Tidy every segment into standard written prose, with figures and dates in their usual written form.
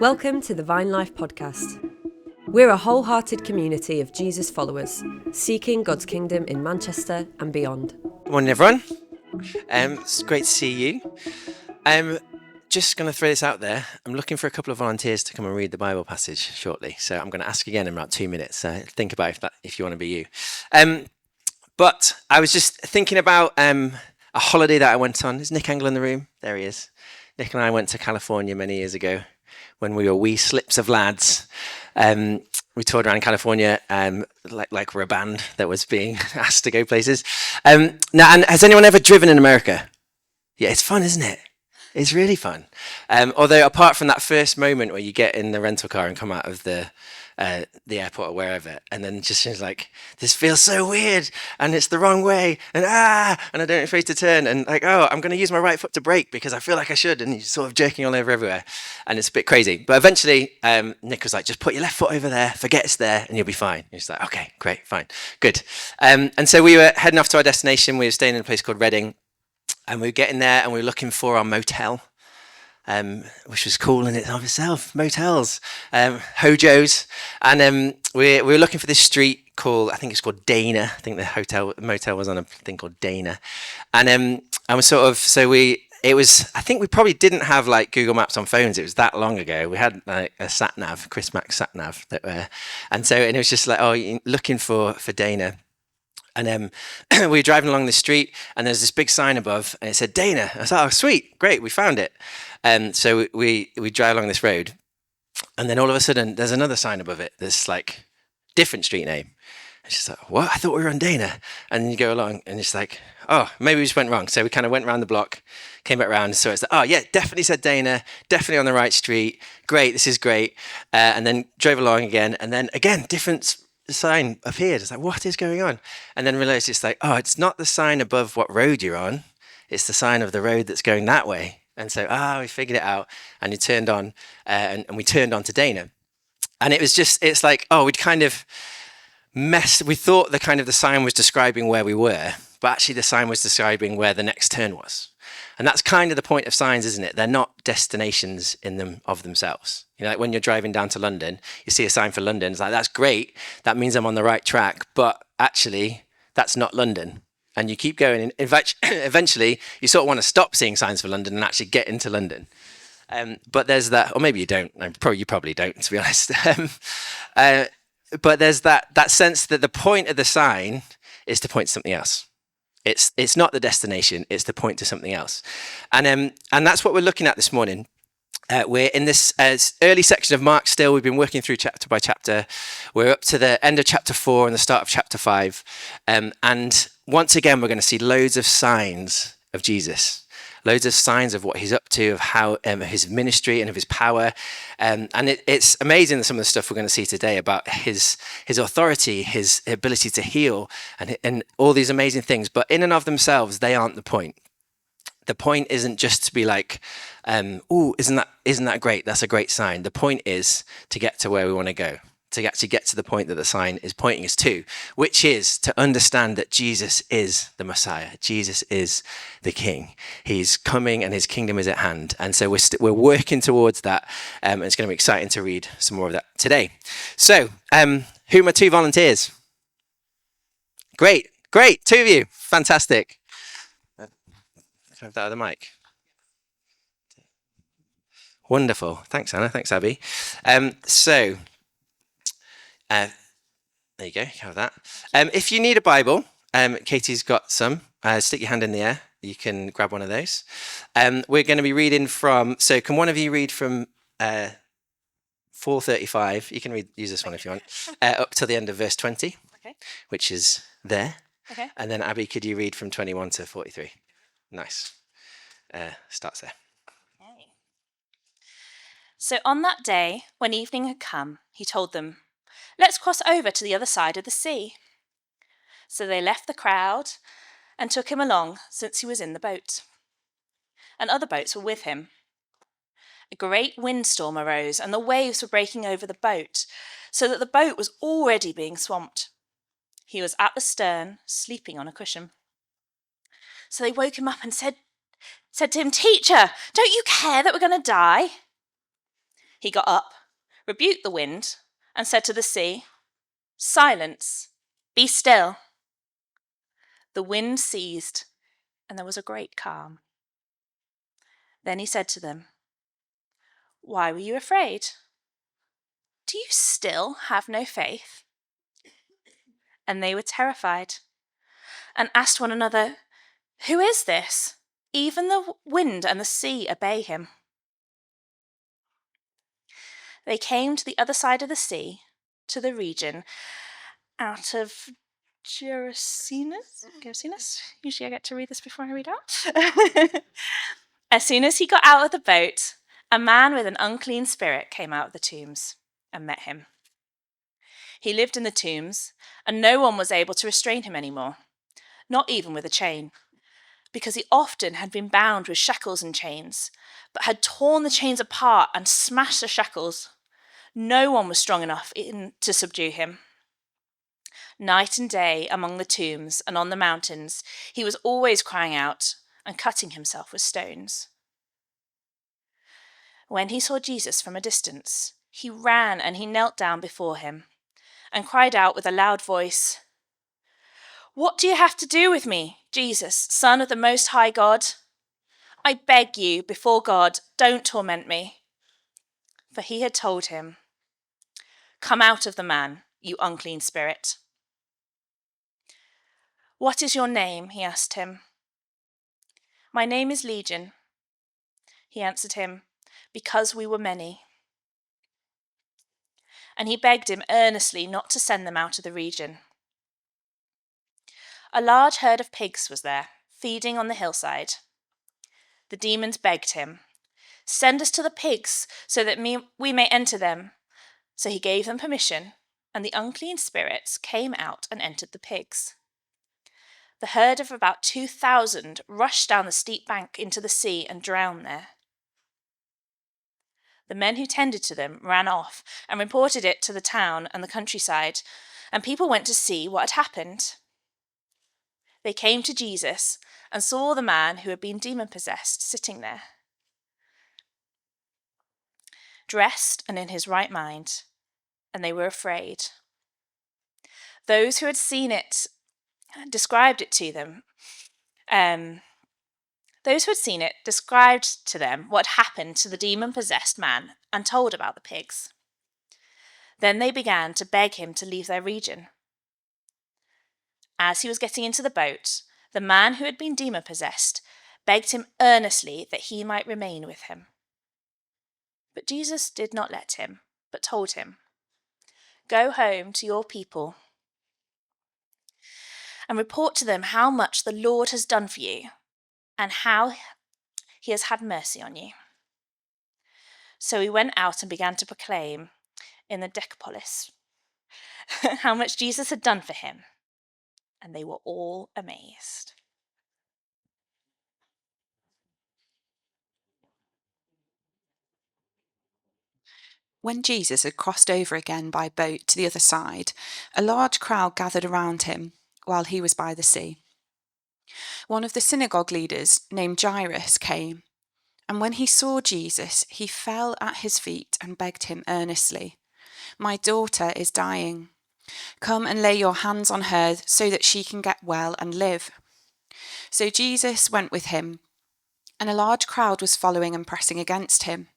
Welcome to the Vine Life podcast. We're a wholehearted community of Jesus followers, seeking God's kingdom in Manchester and beyond. Good morning, everyone. It's great to see you. I'm just going to throw this out there. I'm looking for a couple of volunteers to come and read the Bible passage shortly. So I'm going to ask again in about 2 minutes. Think about if you want to be you. But I was just thinking about a holiday that I went on. Is Nick Angle in the room? There he is. Nick and I went to California many years ago when we were wee slips of lads. We toured around California like we're a band that was being asked to go places. Now, and has anyone ever driven in America? Yeah, it's fun, isn't it? It's really fun. Although apart from that first moment where you get in the rental car and come out of the airport or wherever, and then just seems like, this feels so weird, and it's the wrong way, and I don't know if to turn, and like, oh, I'm going to use my right foot to brake because I feel like I should, and you're sort of jerking all over everywhere, and it's a bit crazy. But eventually, Nick was like, just put your left foot over there, forget it's there, and you'll be fine. And he's like, okay, great, fine, good. And so we were heading off to our destination. We were staying in a place called Reading, and we were getting there, and we were looking for our motel. Which was cool in it of itself, motels, hojos, and we were looking for this street called, I think it's called Dana. I think the motel was on a thing called Dana, and I was I think we probably didn't have like Google Maps on phones. It was that long ago. We had like a sat nav, Chris Max sat nav, and it was just like, oh, you're looking for Dana. And we were driving along the street, and there's this big sign above, and it said Dana. I was like, oh, sweet, great, we found it. So we drive along this road, and then all of a sudden, there's another sign above it. There's like different street name. It's just like, what? I thought we were on Dana. And then you go along, and it's like, oh, maybe we just went wrong. So we kind of went around the block, came back around. So it's like, oh yeah, definitely said Dana, definitely on the right street. Great, this is great. And then drove along again, and then again, different sign appeared. It's like, what is going on? And then realized it's like, oh, it's not the sign above what road you're on. It's the sign of the road that's going that way. And so, we figured it out, and we turned on, and we turned on to Dana. And it's like, oh, we'd kind of we thought the sign was describing where we were, but actually the sign was describing where the next turn was. And that's kind of the point of signs, isn't it? They're not destinations in them of themselves. You know, like when you're driving down to London, you see a sign for London. It's like, that's great. That means I'm on the right track. But actually, that's not London. And you keep going. In fact, eventually, you sort of want to stop seeing signs for London and actually get into London. But there's that, or maybe you don't. You probably don't, to be honest. But there's that sense that the point of the sign is to point to something else. It's not the destination, it's the point to something else. And that's what we're looking at this morning. We're in this early section of Mark still. We've been working through chapter by chapter. We're up to the end of chapter 4 and the start of chapter 5. And once again, we're going to see loads of signs of Jesus. Loads of signs of what he's up to, of how his ministry and of his power. And it's amazing some of the stuff we're going to see today about his authority, his ability to heal, and all these amazing things. But in and of themselves, they aren't the point. The point isn't just to be like, oh, isn't that great? That's a great sign. The point is to get to where we want to go, to actually get to the point that the sign is pointing us to, which is to understand that Jesus is the Messiah. Jesus is the King. He's coming and his kingdom is at hand. And so we're working towards that. And it's going to be exciting to read some more of that today. So who are my 2 volunteers? Great. 2 of you. Fantastic. Have that other mic. Wonderful. Thanks, Anna. Thanks, Abby. There you go, you have that. If you need a Bible, Katie's got some. Stick your hand in the air. You can grab one of those. We're going to be reading from, so can one of you read from 4:35? You can use this one if you want, up to the end of verse 20, okay, which is there. Okay. And then Abby, could you read from 21 to 43? Nice. Starts there. Okay. So on that day, when evening had come, he told them, let's cross over to the other side of the sea. So they left the crowd and took him along, since he was in the boat. And other boats were with him. A great windstorm arose, and the waves were breaking over the boat, so that the boat was already being swamped. He was at the stern, sleeping on a cushion. So they woke him up and said to him, Teacher, don't you care that we're going to die? He got up, rebuked the wind, and said to the sea, "Silence, be still." The wind ceased, and there was a great calm. Then he said to them, "Why were you afraid? Do you still have no faith?" And they were terrified and asked one another, "Who is this? Even the wind and the sea obey him." They came to the other side of the sea, to the region out of Gerasenes. Usually I get to read this before I read out. As soon as he got out of the boat, a man with an unclean spirit came out of the tombs and met him. He lived in the tombs, and no one was able to restrain him anymore, not even with a chain, because he often had been bound with shackles and chains, but had torn the chains apart and smashed the shackles. No one was strong enough to subdue him. Night and day, among the tombs and on the mountains, he was always crying out and cutting himself with stones. When he saw Jesus from a distance, he ran and he knelt down before him and cried out with a loud voice, "What do you have to do with me, Jesus, Son of the Most High God? I beg you, before God, don't torment me." For he had told him, "Come out of the man, you unclean spirit." "What is your name?" he asked him. "My name is Legion," he answered him, "because we were many." And he begged him earnestly not to send them out of the region. A large herd of pigs was there, feeding on the hillside. The demons begged him, "Send us to the pigs so that we may enter them." So he gave them permission, and the unclean spirits came out and entered the pigs. The herd of about 2,000 rushed down the steep bank into the sea and drowned there. The men who tended to them ran off and reported it to the town and the countryside, and people went to see what had happened. They came to Jesus and saw the man who had been demon-possessed sitting there, dressed and in his right mind, and they were afraid. Those who had seen it described to them what happened to the demon-possessed man and told about the pigs. Then they began to beg him to leave their region. As he was getting into the boat, the man who had been demon-possessed begged him earnestly that he might remain with him. But Jesus did not let him, but told him, "Go home to your people and report to them how much the Lord has done for you and how he has had mercy on you." So he went out and began to proclaim in the Decapolis how much Jesus had done for him, and they were all amazed. When Jesus had crossed over again by boat to the other side, a large crowd gathered around him while he was by the sea. One of the synagogue leaders, named Jairus, came, and when he saw Jesus, he fell at his feet and begged him earnestly, "My daughter is dying. Come and lay your hands on her so that she can get well and live." So Jesus went with him, and a large crowd was following and pressing against him.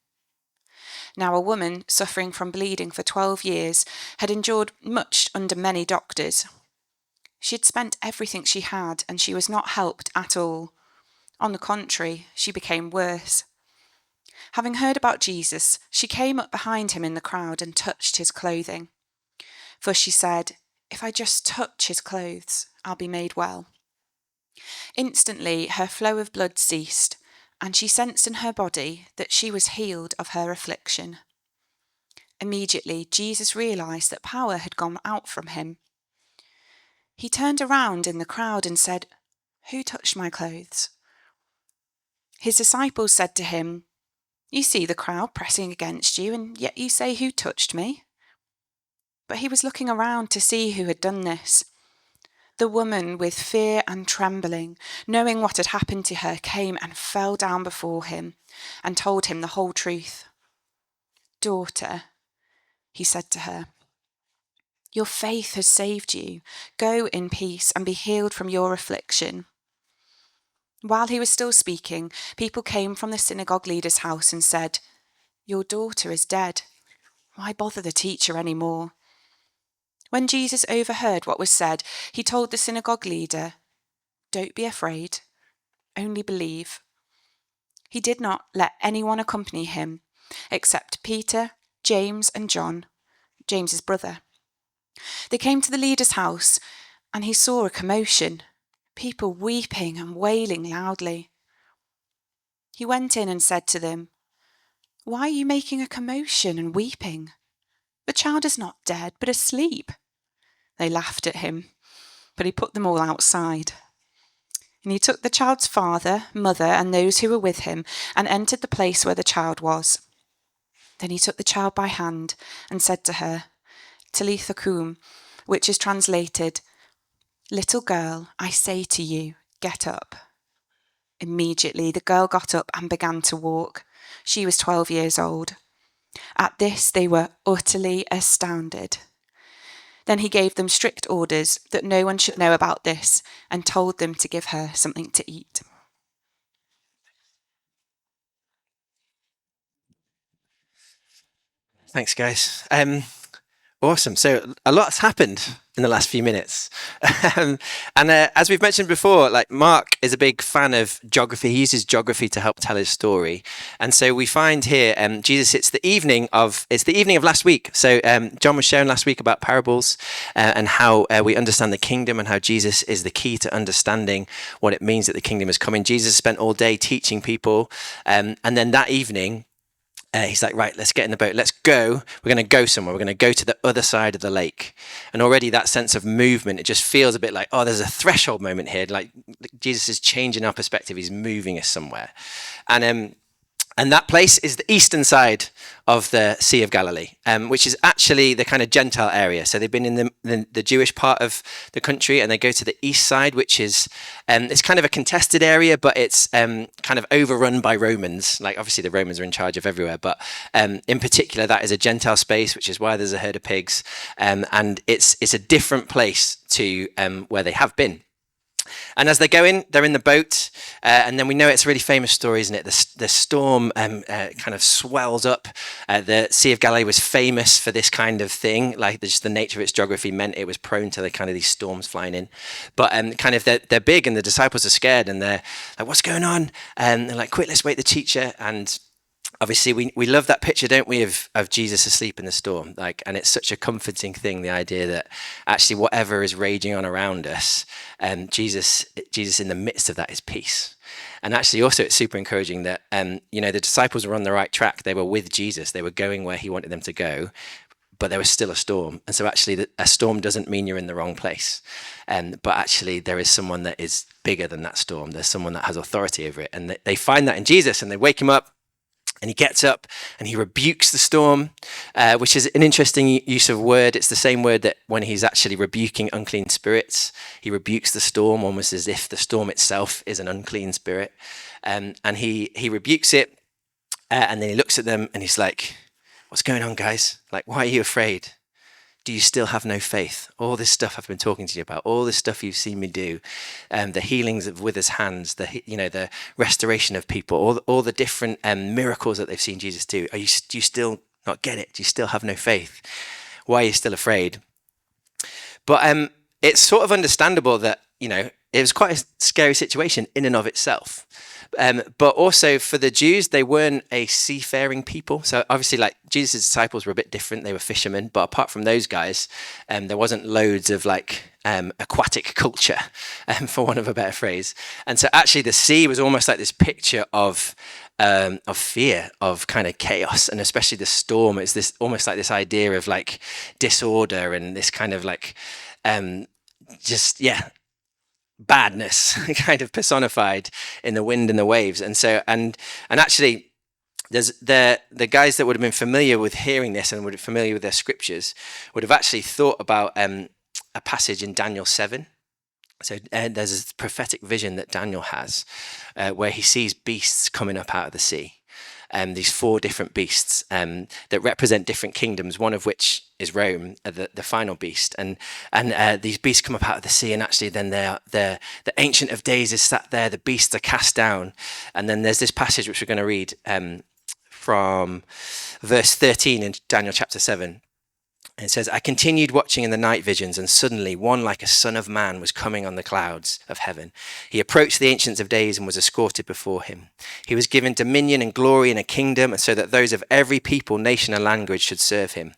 Now a woman suffering from bleeding for 12 years had endured much under many doctors. She had spent everything she had, and she was not helped at all. On the contrary, she became worse. Having heard about Jesus, she came up behind him in the crowd and touched his clothing. For she said, "If I just touch his clothes, I'll be made well." Instantly her flow of blood ceased, and she sensed in her body that she was healed of her affliction. Immediately, Jesus realized that power had gone out from him. He turned around in the crowd and said, "Who touched my clothes?" His disciples said to him, "You see the crowd pressing against you, and yet you say, 'Who touched me?'" But he was looking around to see who had done this. The woman, with fear and trembling, knowing what had happened to her, came and fell down before him and told him the whole truth. "Daughter," he said to her, "your faith has saved you. Go in peace and be healed from your affliction." While he was still speaking, people came from the synagogue leader's house and said, "Your daughter is dead. Why bother the teacher anymore?" When Jesus overheard what was said, he told the synagogue leader, "Don't be afraid, only believe." He did not let anyone accompany him except Peter, James, and John, James's brother. They came to the leader's house, and he saw a commotion, people weeping and wailing loudly. He went in and said to them, "Why are you making a commotion and weeping? The child is not dead, but asleep." They laughed at him, but he put them all outside. And he took the child's father, mother, and those who were with him, and entered the place where the child was. Then he took the child by hand and said to her, "Talitha cum," which is translated, "Little girl, I say to you, get up." Immediately the girl got up and began to walk. She was 12 years old. At this they were utterly astounded. Then he gave them strict orders that no one should know about this and told them to give her something to eat. Thanks, guys. Awesome. So a lot's happened in the last few minutes. As we've mentioned before, like Mark is a big fan of geography. He uses geography to help tell his story. And so we find here, Jesus, it's the evening of last week. So John was sharing last week about parables and how we understand the kingdom and how Jesus is the key to understanding what it means that the kingdom is coming. Jesus spent all day teaching people. And then that evening, he's like, right, let's get in the boat. Let's go. We're going to go somewhere. We're going to go to the other side of the lake. And already that sense of movement, it just feels a bit like, oh, there's a threshold moment here. Like Jesus is changing our perspective. He's moving us somewhere. And that place is the eastern side of the Sea of Galilee, which is actually the kind of Gentile area. So they've been in the Jewish part of the country, and they go to the east side, which is it's kind of a contested area, but it's kind of overrun by Romans. Like obviously the Romans are in charge of everywhere, but in particular that is a Gentile space, which is why there's a herd of pigs, and it's a different place to where they have been. And as they go in, they're in the boat, and then we know it's a really famous story, isn't it? The storm kind of swells up. The Sea of Galilee was famous for this kind of thing, like just the nature of its geography meant it was prone to the kind of these storms flying in. But kind of they're big, and the disciples are scared, and they're like, "What's going on?" And they're like, "Quick, let's wake the teacher." And obviously we love that picture, don't we, of Jesus asleep in the storm, and it's such a comforting thing, the idea that actually whatever is raging on around us, Jesus in the midst of that is peace. And actually also it's super encouraging that the disciples were on the right track. They were with Jesus, they were going where he wanted them to go, but there was still a storm. And so actually a storm doesn't mean you're in the wrong place, but actually there is someone that is bigger than that storm. There's someone that has authority over it, and they find that in Jesus, and they wake him up. And he gets up and he rebukes the storm, which is an interesting use of word. It's the same word that when he's actually rebuking unclean spirits, he rebukes the storm almost as if the storm itself is an unclean spirit. And he rebukes it, and then he looks at them and he's like, "What's going on, guys? Like, why are you afraid? Do you still have no faith? All this stuff I've been talking to you about, all this stuff you've seen me do, the healings of withered hands, the restoration of people, all the different miracles that they've seen Jesus do. Do you still not get it? Do you still have no faith? Why are you still afraid?" But it's sort of understandable that it was quite a scary situation in and of itself. But also for the Jews, they weren't a seafaring people. So obviously, like Jesus' disciples were a bit different. They were fishermen. But apart from those guys, there wasn't loads of aquatic culture, for want of a better phrase. And so actually the sea was almost like this picture of fear, of kind of chaos, and especially the storm. It's this almost like this idea of like disorder and this kind of badness kind of personified in the wind and the waves. And so and actually there's the guys that would have been familiar with hearing this and would be familiar with their scriptures would have actually thought about a passage in Daniel 7. So there's a prophetic vision that Daniel has where he sees beasts coming up out of the sea. these 4 different beasts that represent different kingdoms, one of which is Rome, the final beast. And these beasts come up out of the sea, and actually then the Ancient of Days is sat there, the beasts are cast down. And then there's this passage which we're going to read from verse 13 in Daniel chapter 7. It says, I continued watching in the night visions, and suddenly one like a son of man was coming on the clouds of heaven. He approached the Ancient of Days and was escorted before him. He was given dominion and glory and a kingdom, so that those of every people, nation, and language should serve him.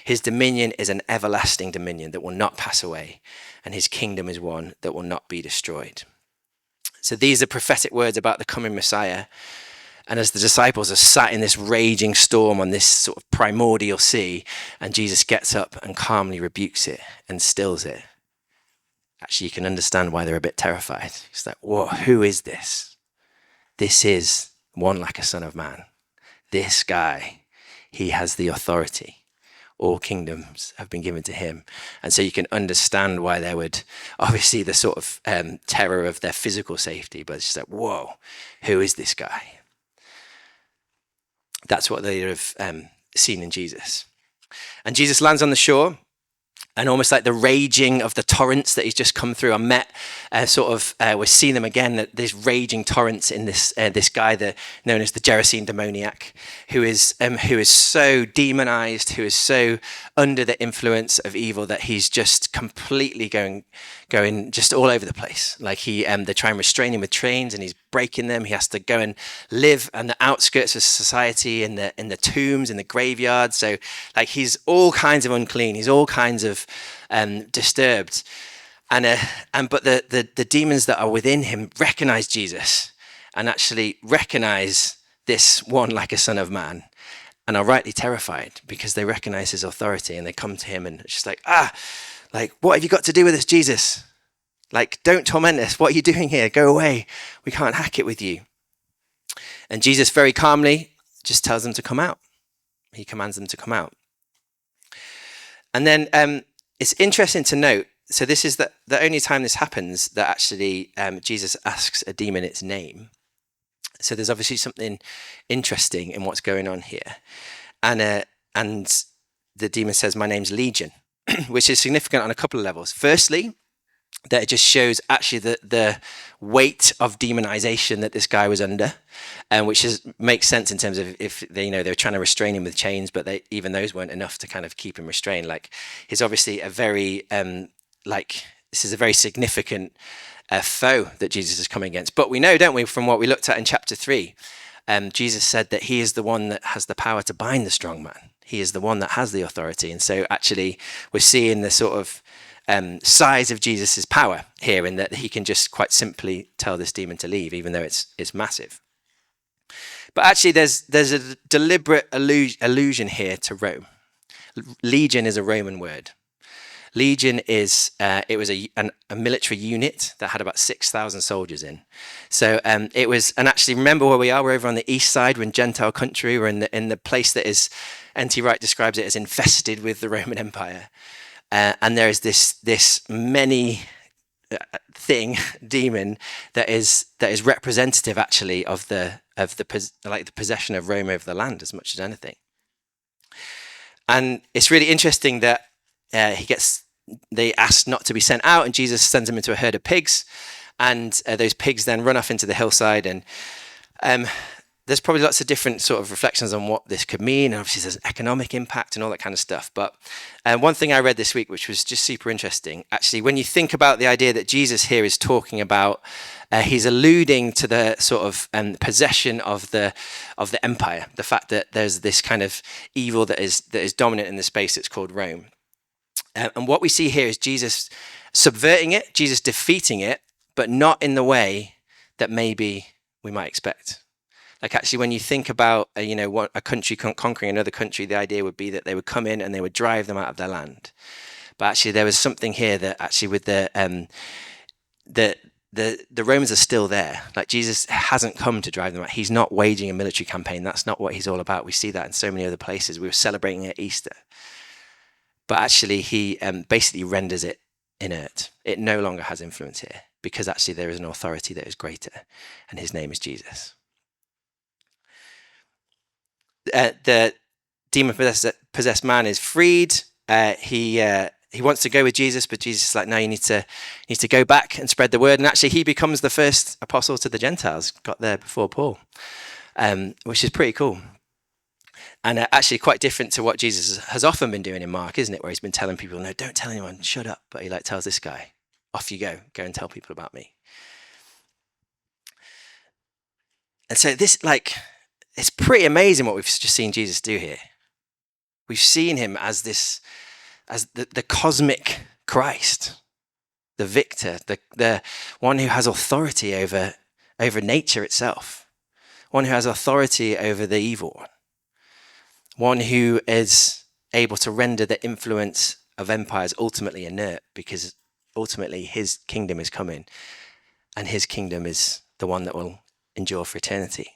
His dominion is an everlasting dominion that will not pass away, and his kingdom is one that will not be destroyed. So these are prophetic words about the coming Messiah. And as the disciples are sat in this raging storm on this sort of primordial sea, and Jesus gets up and calmly rebukes it and stills it, actually you can understand why they're a bit terrified. It's like, whoa, who is this? This is one like a son of man. This guy, he has the authority. All kingdoms have been given to him. And so you can understand why there would, obviously the sort of terror of their physical safety, but it's just like, whoa, who is this guy? That's what they have seen in Jesus. And Jesus lands on the shore, and almost like the raging of the torrents that he's just come through. I met we're seeing them again, these raging torrents in this guy known as the Gerasene demoniac, who is so demonized, who is so under the influence of evil that he's just completely going just all over the place. Like they try and restrain him with chains, and he's breaking them. He has to go and live on the outskirts of society, in the tombs, in the graveyards. So like he's all kinds of unclean. He's all kinds of disturbed. But the demons that are within him recognize Jesus and actually recognize this one like a son of man, and are rightly terrified because they recognize his authority, and they come to him and it's just like, like, what have you got to do with us, Jesus? Like, don't torment us. What are you doing here? Go away. We can't hack it with you. And Jesus very calmly just tells them to come out. He commands them to come out. And then it's interesting to note, so this is the only time this happens that actually Jesus asks a demon its name. So there's obviously something interesting in what's going on here. And the demon says, my name's Legion, which is significant on a couple of levels. Firstly, that it just shows actually the weight of demonization that this guy was under, which makes sense in terms of if they were trying to restrain him with chains, but even those weren't enough to kind of keep him restrained. Like he's obviously a very this is a very significant foe that Jesus is coming against. But we know, don't we, from what we looked at in chapter 3, Jesus said that he is the one that has the power to bind the strong man. He is the one that has the authority. And so actually we're seeing the sort of size of Jesus's power here, in that he can just quite simply tell this demon to leave, even though it's massive. But actually there's a deliberate allusion here to Rome. Legion is a Roman word. Legion is it was a military unit that had about 6,000 soldiers in. So it was, and actually remember where we are. We're over on the east side. We're in Gentile country. We're in the place that is, N.T. Wright describes it as infested with the Roman Empire. And there is this many demon that is representative actually of the possession of Rome over the land as much as anything. And it's really interesting that they ask not to be sent out, and Jesus sends them into a herd of pigs, and those pigs then run off into the hillside. And there's probably lots of different sort of reflections on what this could mean, and obviously there's economic impact and all that kind of stuff. But one thing I read this week, which was just super interesting, actually, when you think about the idea that Jesus here is talking about, he's alluding to the sort of possession of the empire, the fact that there's this kind of evil that is dominant in the space that's called Rome. And what we see here is Jesus subverting it, Jesus defeating it, but not in the way that maybe we might expect. Like actually, when you think about a country conquering another country, the idea would be that they would come in and they would drive them out of their land. But actually, there was something here that actually with the Romans are still there. Like Jesus hasn't come to drive them out. He's not waging a military campaign. That's not what he's all about. We see that in so many other places. We were celebrating at Easter. But actually, he basically renders it inert. It no longer has influence here, because actually there is an authority that is greater, and his name is Jesus. the demon-possessed man is freed. He wants to go with Jesus, but Jesus is like, no, you need to go back and spread the word. And actually, he becomes the first apostle to the Gentiles, got there before Paul, which is pretty cool. And actually quite different to what Jesus has often been doing in Mark, isn't it? Where he's been telling people, no, don't tell anyone, shut up. But he tells this guy, off you go and tell people about me. And so this, it's pretty amazing what we've just seen Jesus do here. We've seen him as the cosmic Christ, the victor, the one who has authority over nature itself, one who has authority over the evil one who is able to render the influence of empires ultimately inert, because ultimately his kingdom is coming, and his kingdom is the one that will endure for eternity,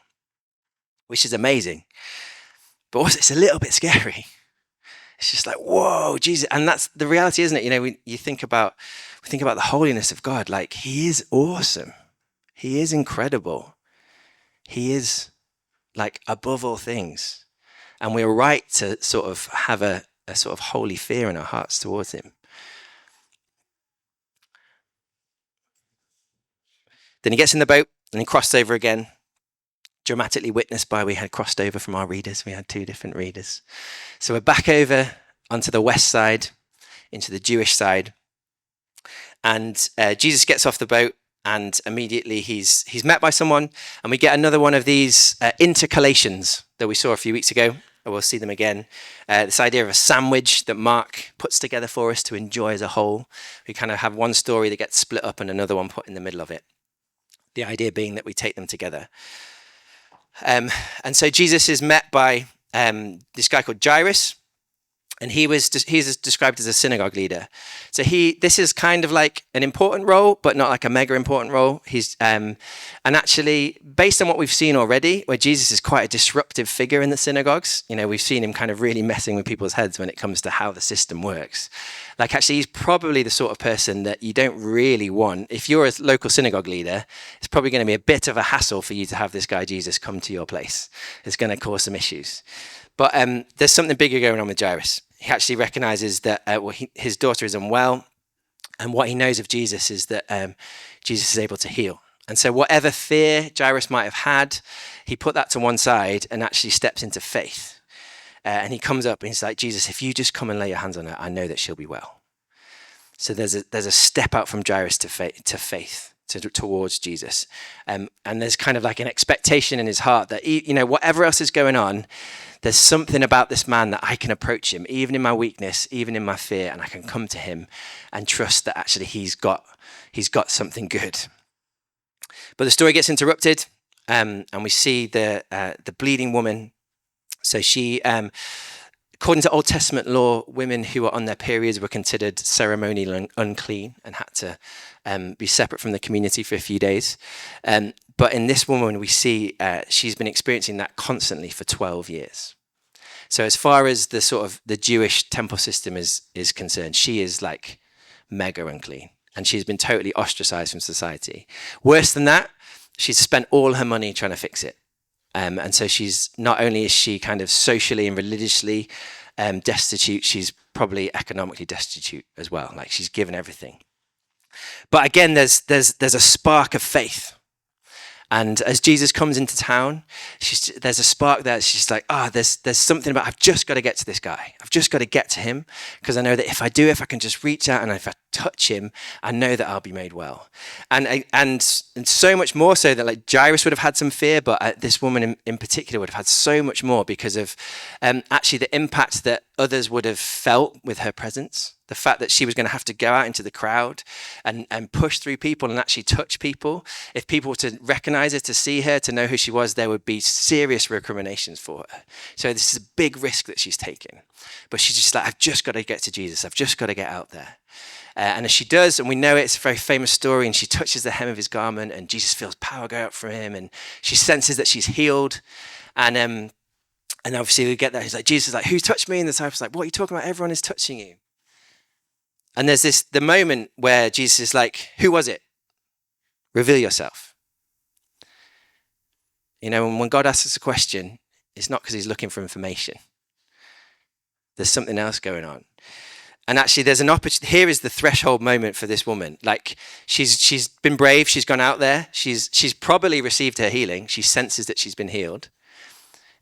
which is amazing. But also, it's a little bit scary. It's just like, whoa, Jesus. And that's the reality, isn't it? We think about the holiness of God. Like, he is awesome. He is incredible. He is above all things. And we're right to sort of have a sort of holy fear in our hearts towards him. Then he gets in the boat and he crossed over again, dramatically witnessed by, we had crossed over from our readers. We had 2 different readers. So we're back over onto the west side, into the Jewish side. And Jesus gets off the boat, and immediately he's met by someone. And we get another one of these intercalations that we saw a few weeks ago. We'll see them again. This idea of a sandwich that Mark puts together for us to enjoy as a whole. We kind of have one story that gets split up and another one put in the middle of it. The idea being that we take them together. And so Jesus is met by this guy called Jairus, and he's described as a synagogue leader. So this is kind of like an important role, but not like a mega important role. He's and actually, based on what we've seen already, where Jesus is quite a disruptive figure in the synagogues, we've seen him kind of really messing with people's heads when it comes to how the system works. Actually, he's probably the sort of person that you don't really want. If you're a local synagogue leader, it's probably going to be a bit of a hassle for you to have this guy Jesus come to your place. It's going to cause some issues. But there's something bigger going on with Jairus. He actually recognizes that his daughter is unwell, and what he knows of Jesus is that Jesus is able to heal. And so whatever fear Jairus might have had, he put that to one side and actually steps into faith. And he comes up and he's like, Jesus, if you just come and lay your hands on her, I know that she'll be well. So there's a step out from Jairus to faith towards Jesus. And there's kind of like an expectation in his heart that, whatever else is going on, there's something about this man that I can approach him, even in my weakness, even in my fear, and I can come to him and trust that actually he's got something good. But the story gets interrupted, and we see the bleeding woman. So she, according to Old Testament law, women who were on their periods were considered ceremonially unclean and had to be separate from the community for a few days. But in this woman, we see she's been experiencing that constantly for 12 years. So as far as the sort of the Jewish temple system is concerned, she is like mega unclean, and she's been totally ostracized from society. Worse than that, she's spent all her money trying to fix it. And so she's not only is she kind of socially and religiously destitute, she's probably economically destitute as well. Like, she's given everything. But again, there's a spark of faith. And as Jesus comes into town, there's a spark there. She's like, there's something about, I've just got to get to this guy. I've just got to get to him, because I know that if I can just reach out and if I touch him, I know that I'll be made well. And so much more so that like Jairus would have had some fear, but this woman in particular would have had so much more because of actually the impact that others would have felt with her presence. The fact that she was going to have to go out into the crowd and push through people and actually touch people. If people were to recognize her, to see her, to know who she was, there would be serious recriminations for her. So this is a big risk that she's taking. But she's just like, I've just got to get to Jesus. I've just got to get out there. And as she does, and we know it's a very famous story, and she touches the hem of his garment, and Jesus feels power go out from him, and she senses that she's healed. And obviously we get there. He's like, Jesus is like, who touched me? And the disciples like, what are you talking about? Everyone is touching you. And there's the moment where Jesus is like, who was it? Reveal yourself. And when God asks us a question, It's not because he's looking for information. There's something else going on. And actually, there's an opportunity. Here is the threshold moment for this woman. Like, she's been brave. She's gone out there. She's probably received her healing. She senses that she's been healed.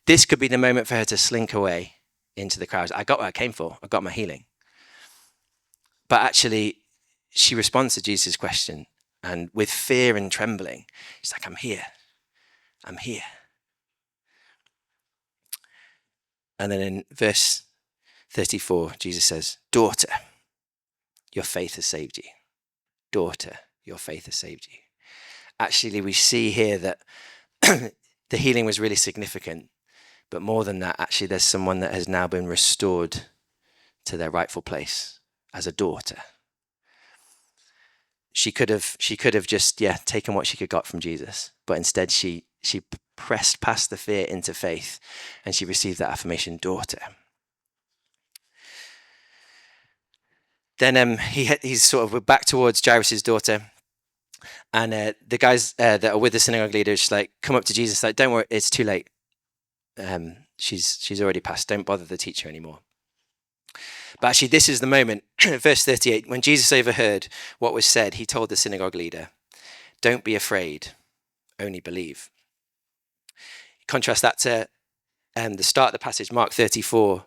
This could be the moment for her to slink away into the crowds. I got what I came for. I got my healing. But actually, she responds to Jesus' question, and with fear and trembling, she's like, I'm here. I'm here. And then in verse 34, Jesus says, daughter, your faith has saved you. Daughter, your faith has saved you. Actually, we see here that the healing was really significant. But more than that, actually, there's someone that has now been restored to their rightful place as a daughter. She could have just, taken what she could got from Jesus. But instead, she pressed past the fear into faith, and she received that affirmation, daughter. Then he's sort of back towards Jairus' daughter. And the guys that are with the synagogue leader just like come up to Jesus, like, don't worry, it's too late. She's already passed. Don't bother the teacher anymore. But actually, this is the moment, verse 38, when Jesus overheard what was said, he told the synagogue leader, don't be afraid, only believe. Contrast that to the start of the passage, Mark 34,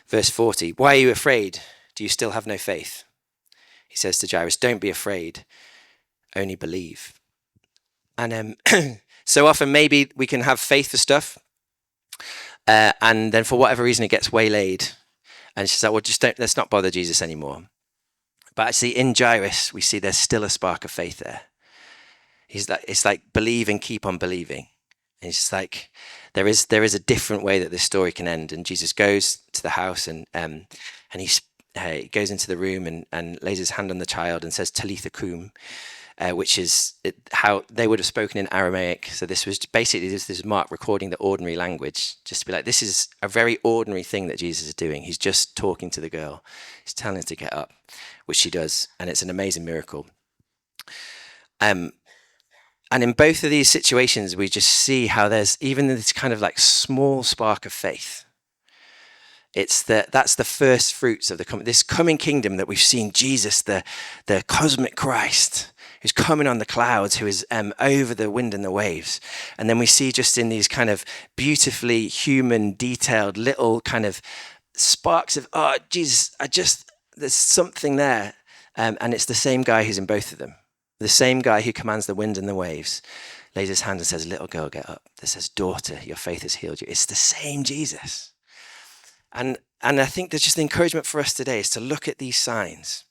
verse 40. Why are you afraid? Do you still have no faith? He says to Jairus, don't be afraid, only believe. And so often maybe we can have faith for stuff, and then for whatever reason it gets waylaid. And she's like, well, let's not bother Jesus anymore. But actually in Jairus, we see there's still a spark of faith there. It's like believe and keep on believing. And it's just like, there is a different way that this story can end. And Jesus goes to the house and he goes into the room and lays his hand on the child and says, Talitha kum, which is how they would have spoken in Aramaic. So this was basically this Mark recording the ordinary language, just to be like, this is a very ordinary thing that Jesus is doing. He's just talking to the girl. He's telling her to get up, which she does. And it's an amazing miracle. And in both of these situations, we just see how there's even this kind of like small spark of faith. That's the first fruits of this coming kingdom that we've seen Jesus, the cosmic Christ, who's coming on the clouds, who is over the wind and the waves. And then we see just in these kind of beautifully human, detailed little kind of sparks of, oh, Jesus, there's something there. And it's the same guy who's in both of them. The same guy who commands the wind and the waves, lays his hand and says, little girl, get up. That says, daughter, your faith has healed you. It's the same Jesus. And I think there's just the encouragement for us today is to look at these signs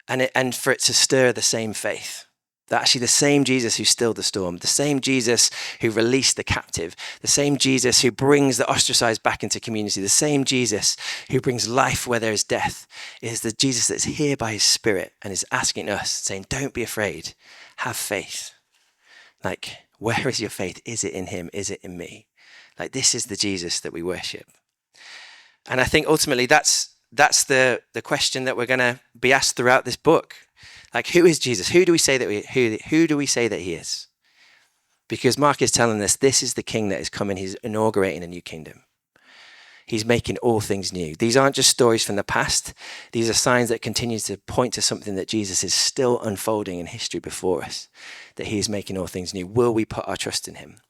and for it to stir the same faith. That actually the same Jesus who stilled the storm, the same Jesus who released the captive, the same Jesus who brings the ostracized back into community, the same Jesus who brings life where there is death, is the Jesus that's here by his Spirit and is asking us, saying, don't be afraid, have faith. Like, where is your faith? Is it in him? Is it in me? Like, this is the Jesus that we worship. And I think ultimately that's the question that we're going to be asked throughout this book. Like, who is Jesus? Who do we say that he is? Because Mark is telling us this is the king that is coming. He's inaugurating a new kingdom. He's making all things new. These aren't just stories from the past. These are signs that continue to point to something that Jesus is still unfolding in history before us, that he is making all things new. Will we put our trust in him?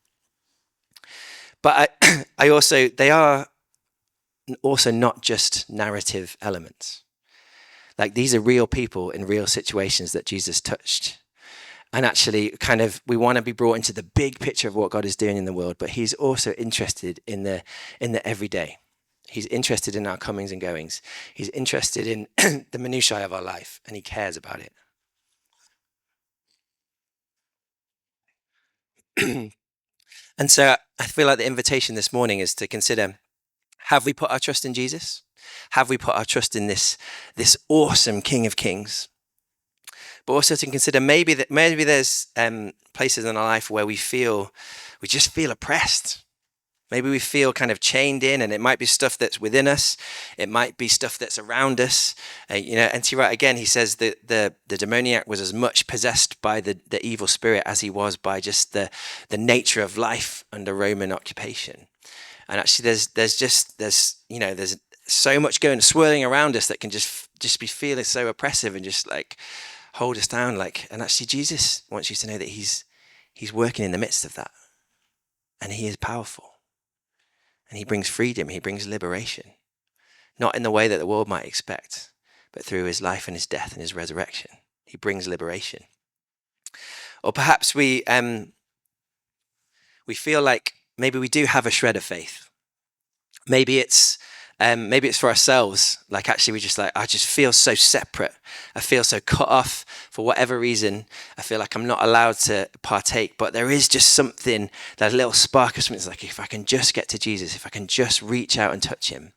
But they are also not just narrative elements. Like, these are real people in real situations that Jesus touched. And actually, kind of, we want to be brought into the big picture of what God is doing in the world, but he's also interested in the everyday. He's interested in our comings and goings. He's interested in the minutiae of our life, and he cares about it. And so I feel like the invitation this morning is to consider, have we put our trust in Jesus? Have we put our trust in this awesome King of Kings? But also to consider maybe there's places in our life where we just feel oppressed. Maybe we feel kind of chained in, and it might be stuff that's within us. It might be stuff that's around us. N.T. Wright, again, he says that the demoniac was as much possessed by the evil spirit as he was by just the nature of life under Roman occupation. And actually, there's so much swirling around us that can just be feeling so oppressive and just like hold us down. And actually, Jesus wants you to know that he's working in the midst of that, and he is powerful. And he brings freedom, he brings liberation. Not in the way that the world might expect, but through his life and his death and his resurrection. He brings liberation. Or perhaps we feel like maybe we do have a shred of faith. Maybe it's for ourselves. Like actually we just I just feel so separate. I feel so cut off for whatever reason. I feel like I'm not allowed to partake, but there is just something, that little spark of something. It's like, if I can just get to Jesus, if I can just reach out and touch him.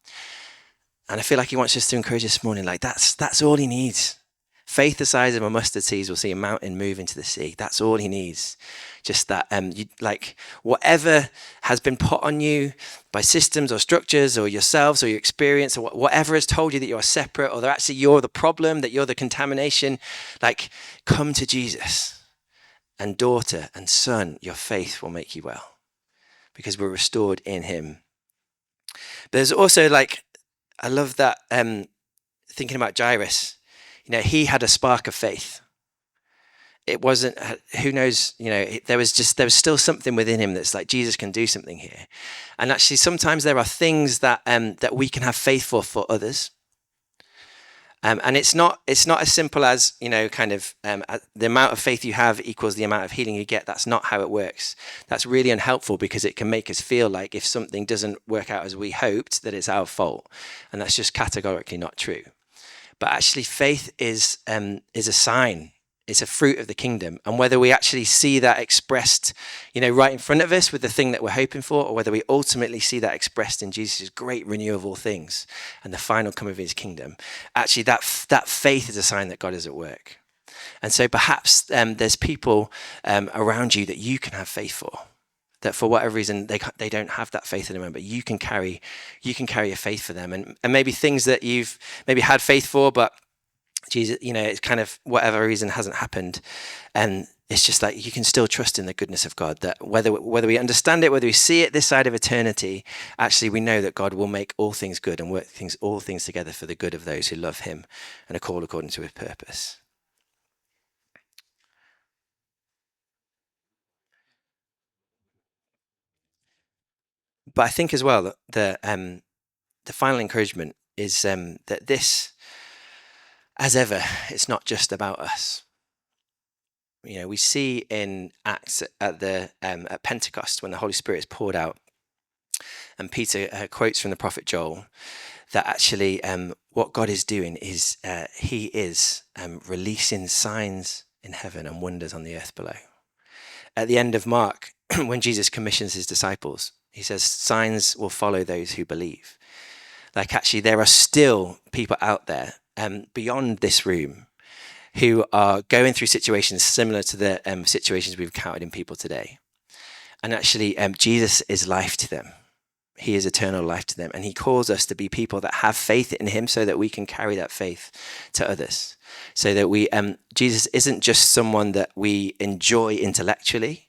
And I feel like he wants us to encourage this morning, like that's all he needs. Faith the size of a mustard seed will see a mountain move into the sea. That's all he needs. Just that, whatever has been put on you by systems or structures or yourselves or your experience or whatever has told you that you're separate or that actually you're the problem, that you're the contamination, come to Jesus. And daughter and son, your faith will make you well because we're restored in him. But there's also I love that thinking about Jairus. He had a spark of faith. It wasn't, who knows, there was still something within him that's like, Jesus can do something here. And actually, sometimes there are things that we can have faith for others. And it's not as simple as, the amount of faith you have equals the amount of healing you get. That's not how it works. That's really unhelpful because it can make us feel like if something doesn't work out as we hoped, that it's our fault. And that's just categorically not true. But actually, faith is a sign. It's a fruit of the kingdom. And whether we actually see that expressed, right in front of us with the thing that we're hoping for, or whether we ultimately see that expressed in Jesus' great renew of all things and the final come of his kingdom, actually that faith is a sign that God is at work. And so perhaps there's people around you that you can have faith for, that for whatever reason they don't have that faith in the moment, but you can carry a faith for them. And maybe things that you've maybe had faith for, but Jesus, it's kind of whatever reason hasn't happened. And it's just like you can still trust in the goodness of God, that whether we understand it, whether we see it this side of eternity, actually we know that God will make all things good and work all things together for the good of those who love him and are called according to his purpose. But I think as well that the final encouragement is that this, as ever, it's not just about us. We see in Acts at Pentecost when the Holy Spirit is poured out, and Peter quotes from the prophet Joel that actually what God is doing is he is releasing signs in heaven and wonders on the earth below. At the end of Mark, when Jesus commissions his disciples, he says, signs will follow those who believe. Actually, there are still people out there beyond this room who are going through situations similar to the situations we've encountered in people today. And actually, Jesus is life to them. He is eternal life to them. And he calls us to be people that have faith in him so that we can carry that faith to others. So that Jesus isn't just someone that we enjoy intellectually,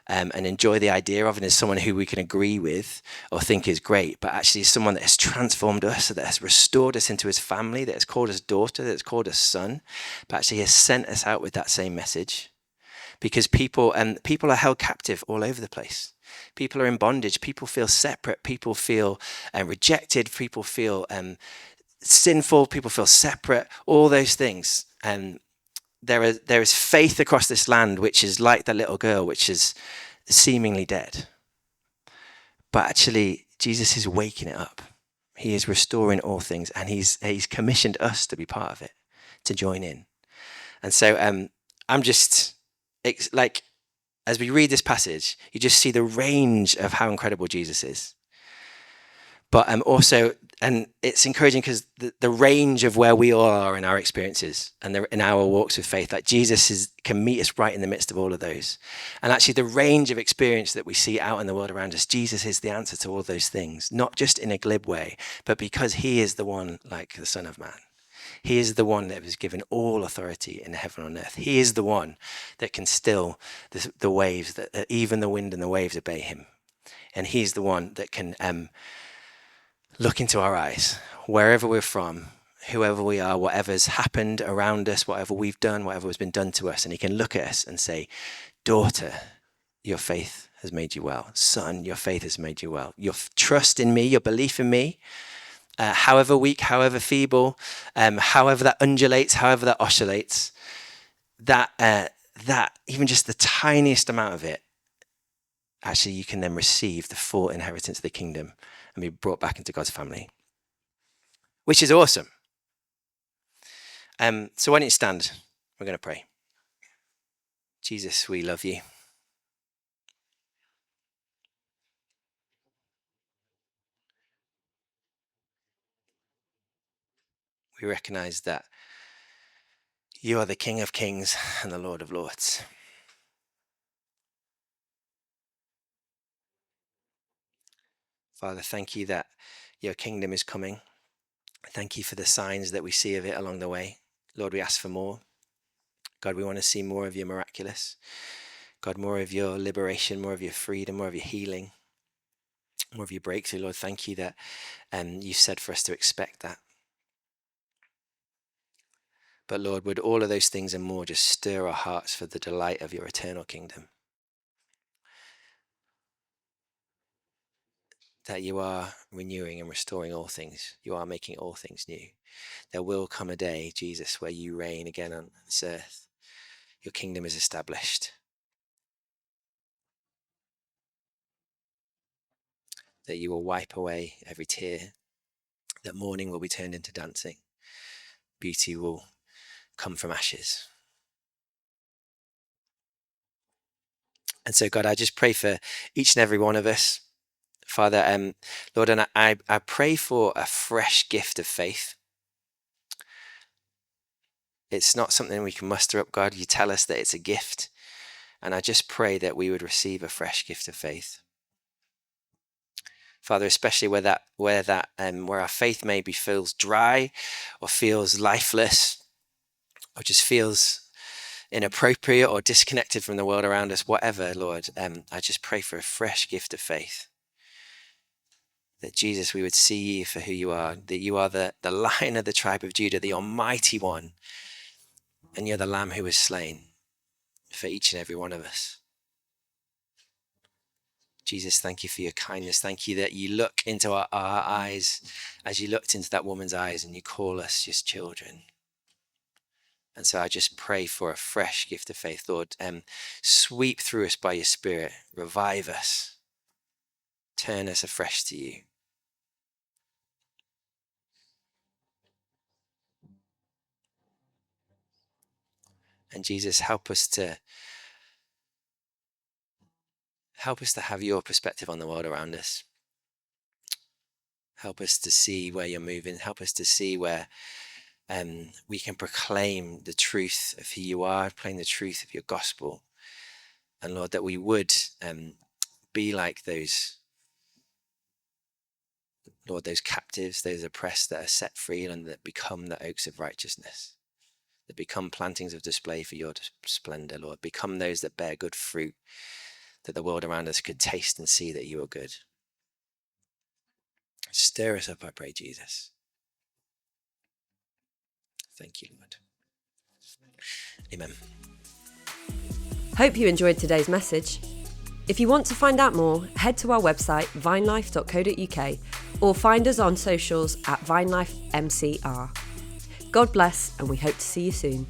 and enjoy the idea of, and is someone who we can agree with or think is great, but actually is someone that has transformed us, that has restored us into his family, that has called us daughter, that has called us son, but actually has sent us out with that same message. Because people are held captive all over the place. People are in bondage. People feel separate. People feel rejected. People feel sinful. People feel separate. All those things. And there is faith across this land, which is like that little girl, which is seemingly dead. But actually, Jesus is waking it up. He is restoring all things, and he's commissioned us to be part of it, to join in. And so I'm just as we read this passage, you just see the range of how incredible Jesus is. But also And it's encouraging because the range of where we all are in our experiences and in our walks with faith, like Jesus can meet us right in the midst of all of those. And actually the range of experience that we see out in the world around us, Jesus is the answer to all those things, not just in a glib way, but because he is the one, like the Son of Man. He is the one that was given all authority in heaven and on earth. He is the one that can still the waves, that even the wind and the waves obey him. And he's the one that can look into our eyes, wherever we're from, whoever we are, whatever's happened around us, whatever we've done, whatever has been done to us. And he can look at us and say, daughter, your faith has made you well. Son, your faith has made you well. Your trust in me, your belief in me, however weak, however feeble, however that undulates, however that oscillates, that even just the tiniest amount of it, actually you can then receive the full inheritance of the kingdom and be brought back into God's family, which is awesome. So why don't you stand? We're going to pray. Jesus, we love you. We recognize that you are the King of Kings and the Lord of Lords. Father, thank you that your kingdom is coming. Thank you for the signs that we see of it along the way. Lord, we ask for more. God, we want to see more of your miraculous. God, more of your liberation, more of your freedom, more of your healing, more of your breakthrough. Lord, thank you that you said for us to expect that. But Lord, would all of those things and more just stir our hearts for the delight of your eternal kingdom. That you are renewing and restoring all things. You are making all things new. There will come a day, Jesus, where you reign again on this earth. Your kingdom is established. That you will wipe away every tear. That mourning will be turned into dancing. Beauty will come from ashes. And so, God, I just pray for each and every one of us. Father, Lord, and I pray for a fresh gift of faith. It's not something we can muster up, God. You tell us that it's a gift. And I just pray that we would receive a fresh gift of faith. Father, especially where our faith maybe feels dry or feels lifeless or just feels inappropriate or disconnected from the world around us, whatever, Lord, I just pray for a fresh gift of faith. That Jesus, we would see you for who you are, that you are the Lion of the tribe of Judah, the Almighty One, and you're the Lamb who was slain for each and every one of us. Jesus, thank you for your kindness. Thank you that you look into our eyes as you looked into that woman's eyes and you call us just children. And so I just pray for a fresh gift of faith, Lord. Sweep through us by your Spirit. Revive us. Turn us afresh to you. And Jesus, help us to have your perspective on the world around us. Help us to see where you're moving. Help us to see where we can proclaim the truth of who you are, proclaim the truth of your gospel. And Lord, that we would be like those, Lord, those captives, those oppressed that are set free and that become the oaks of righteousness. That become plantings of display for your splendor, Lord. Become those that bear good fruit, that the world around us could taste and see that you are good. Stir us up, I pray, Jesus. Thank you, Lord. Amen. Hope you enjoyed today's message. If you want to find out more, head to our website vinelife.co.uk or find us on socials at vinelifemcr. God bless, and we hope to see you soon.